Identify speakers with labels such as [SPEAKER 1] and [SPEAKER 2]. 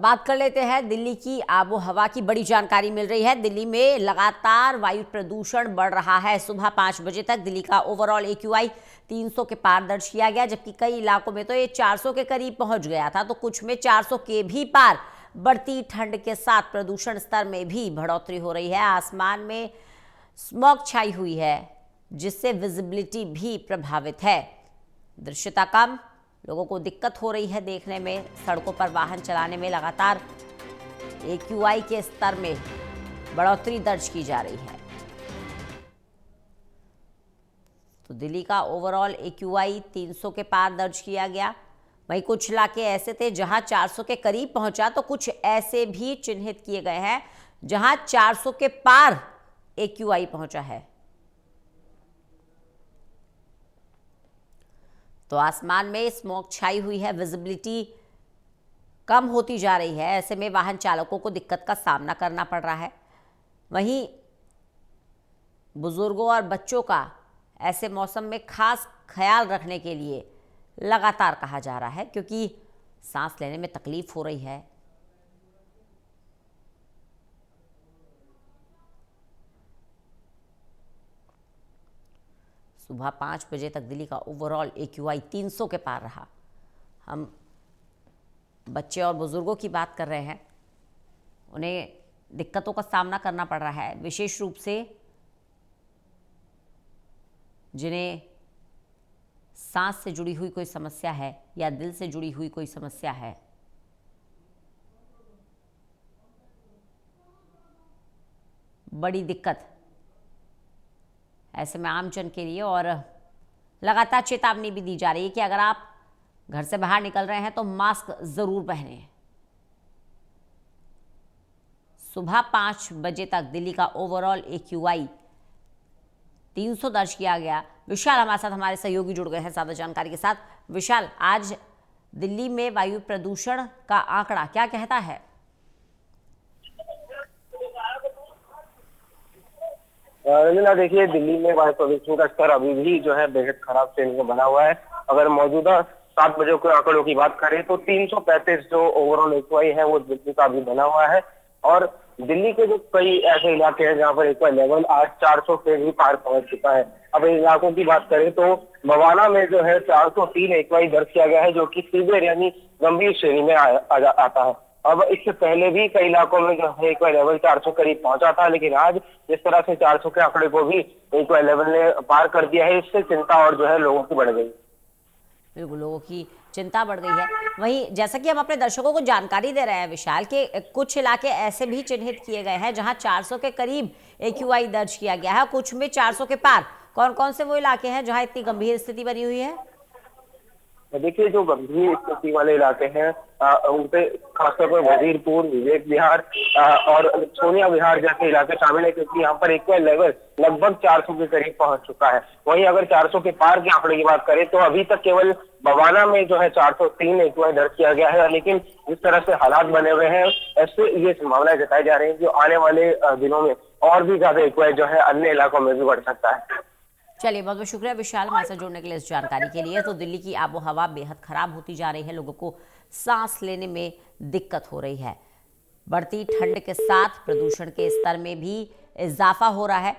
[SPEAKER 1] बात कर लेते हैं दिल्ली की आबो हवा की। बड़ी जानकारी मिल रही है, दिल्ली में लगातार वायु प्रदूषण बढ़ रहा है। सुबह 5 बजे तक दिल्ली का ओवरऑल AQI 300 के पार दर्ज किया गया, जबकि कई इलाकों में तो ये 400 के करीब पहुंच गया था, तो कुछ में 400 के भी पार। बढ़ती ठंड के साथ प्रदूषण स्तर में भी बढ़ोतरी हो रही है। आसमान में स्मॉग छाई हुई है, जिससे विजिबिलिटी भी प्रभावित है। दृश्यता कम, लोगों को दिक्कत हो रही है देखने में। सड़कों पर वाहन चलाने में लगातार AQI के स्तर में बढ़ोतरी दर्ज की जा रही है। तो दिल्ली का ओवरऑल AQI 300 के पार दर्ज किया गया। वहीं कुछ इलाके ऐसे थे जहां 400 के करीब पहुंचा, तो कुछ ऐसे भी चिन्हित किए गए हैं जहां 400 के पार AQI पहुंचा है। तो आसमान में स्मोक छाई हुई है, विजिबिलिटी कम होती जा रही है। ऐसे में वाहन चालकों को दिक्कत का सामना करना पड़ रहा है। वहीं बुजुर्गों और बच्चों का ऐसे मौसम में खास ख्याल रखने के लिए लगातार कहा जा रहा है, क्योंकि सांस लेने में तकलीफ हो रही है। सुबह 5 बजे तक दिल्ली का ओवरऑल AQI 300 के पार रहा। हम बच्चे और बुजुर्गों की बात कर रहे हैं, उन्हें दिक्कतों का सामना करना पड़ रहा है, विशेष रूप से जिन्हें सांस से जुड़ी हुई कोई समस्या है या दिल से जुड़ी हुई कोई समस्या है। बड़ी दिक्कत ऐसे में आमजन के लिए। और लगातार चेतावनी भी दी जा रही है कि अगर आप घर से बाहर निकल रहे हैं तो मास्क जरूर पहनें। सुबह 5 बजे तक दिल्ली का ओवरऑल AQI 300 दर्ज किया गया। विशाल हमारे साथ, हमारे सहयोगी जुड़ गए हैं ज्यादा जानकारी के साथ। विशाल, आज दिल्ली में वायु प्रदूषण का आंकड़ा क्या कहता है?
[SPEAKER 2] रंजना, देखिए, दिल्ली में वायु प्रदूषण का स्तर अभी भी जो है बेहद खराब श्रेणी में बना हुआ है। अगर मौजूदा 7 बजे के आंकड़ों की बात करें तो 335 जो ओवरऑल AQI है वो दिल्ली का अभी बना हुआ है। और दिल्ली के जो कई ऐसे इलाके हैं जहाँ पर AQI लेवल आज 400 के भी पार पहुंच चुका है। अब इन इलाकों की बात करें तो मवाना में जो है 403 AQI दर्ज किया गया है, जो कि सीवियर यानी गंभीर श्रेणी में आता है। अब इससे पहले भी कई इलाकों में जो है AQI लेवल 400 करीब पहुंचा था, लेकिन आज जिस तरह से 400 के आंकड़े को भी AQI लेवल ने पार कर दिया है, इससे चिंता और जो है लोगों की बढ़ गई।
[SPEAKER 1] बिल्कुल, लोगों की चिंता बढ़ गई है। वहीं जैसा कि हम अपने दर्शकों को जानकारी दे रहे हैं विशाल, के कुछ इलाके ऐसे भी चिन्हित किए गए हैं जहां 400 के करीब AQI दर्ज किया गया है, कुछ में 400 के पार। कौन कौन से वो इलाके हैं जहां इतनी गंभीर स्थिति बनी हुई है?
[SPEAKER 2] देखिए, जो गंभीर स्थिति वाले इलाके हैं उनपे खासतौर पर वजीरपुर, विवेक विहार और सोनिया विहार जैसे इलाके शामिल है, क्योंकि यहाँ पर AQI लेवल लगभग 400 के करीब पहुंच चुका है। वहीं अगर 400 के पार के आंकड़े की बात करें तो अभी तक केवल बवाना में जो है 403 AQI दर्ज किया गया है, लेकिन जिस तरह से हालात बने हुए हैं, ऐसे ये संभावना जताई जा रही है कि आने वाले दिनों में और भी ज्यादा AQI जो है अन्य इलाकों में भी बढ़ सकता है।
[SPEAKER 1] चलिए, बहुत बहुत शुक्रिया विशाल हमारे साथ जुड़ने के लिए, इस जानकारी के लिए। तो दिल्ली की आबो हवा बेहद खराब होती जा रही है, लोगों को सांस लेने में दिक्कत हो रही है। बढ़ती ठंड के साथ प्रदूषण के स्तर में भी इजाफा हो रहा है।